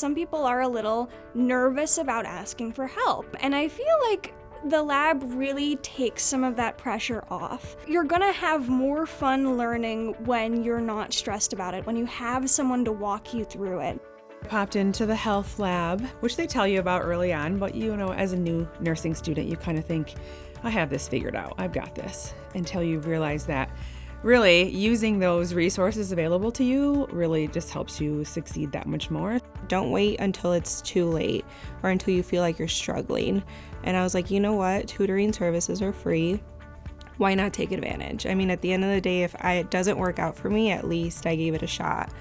some people are a little nervous about asking for help. And I feel like the lab really takes some of that pressure off. You're gonna have more fun learning when you're not stressed about it, when you have someone to walk you through it. Popped into the health lab, which they tell you about early on, but as a new nursing student, you kind of think, I have this figured out, I've got this, until you realize that really using those resources available to you really just helps you succeed that much more. Don't wait until it's too late or until you feel like you're struggling. And I was like, you know what? Tutoring services are free. Why not take advantage? I mean, at the end of the day, if it doesn't work out for me, at least I gave it a shot.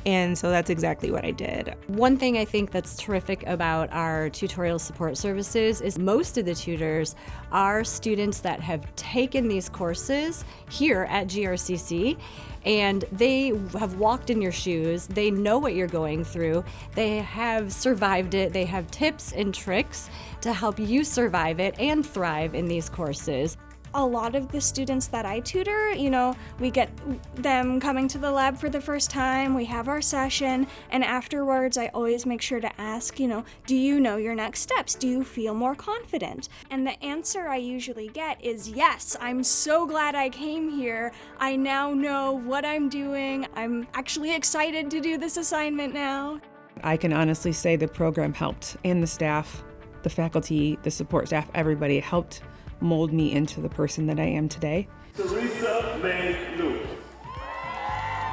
And so that's exactly what I did. One thing I think that's terrific about our tutorial support services is most of the tutors are students that have taken these courses here at GRCC, and they have walked in your shoes. They know what you're going through. They have survived it. They have tips and tricks to help you survive it and thrive in these courses. A lot of the students that I tutor, we get them coming to the lab for the first time, we have our session, and afterwards I always make sure to ask, do you know your next steps? Do you feel more confident? And the answer I usually get is yes, I'm so glad I came here. I now know what I'm doing. I'm actually excited to do this assignment now. I can honestly say the program helped, and the staff, the faculty, the support staff, everybody helped mold me into the person that I am today. Teresa May Lewis.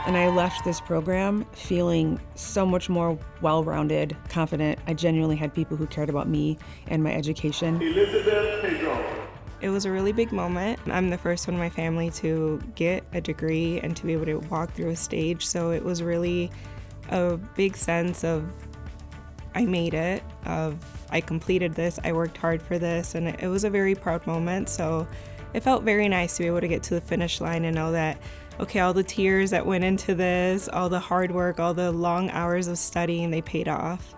And I left this program feeling so much more well-rounded, confident. I genuinely had people who cared about me and my education. Elizabeth Pedro. It was a really big moment. I'm the first one in my family to get a degree and to be able to walk through a stage, so it was really a big sense of I made it, I completed this, I worked hard for this, and it was a very proud moment. So it felt very nice to be able to get to the finish line and know that, okay, all the tears that went into this, all the hard work, all the long hours of studying, they paid off.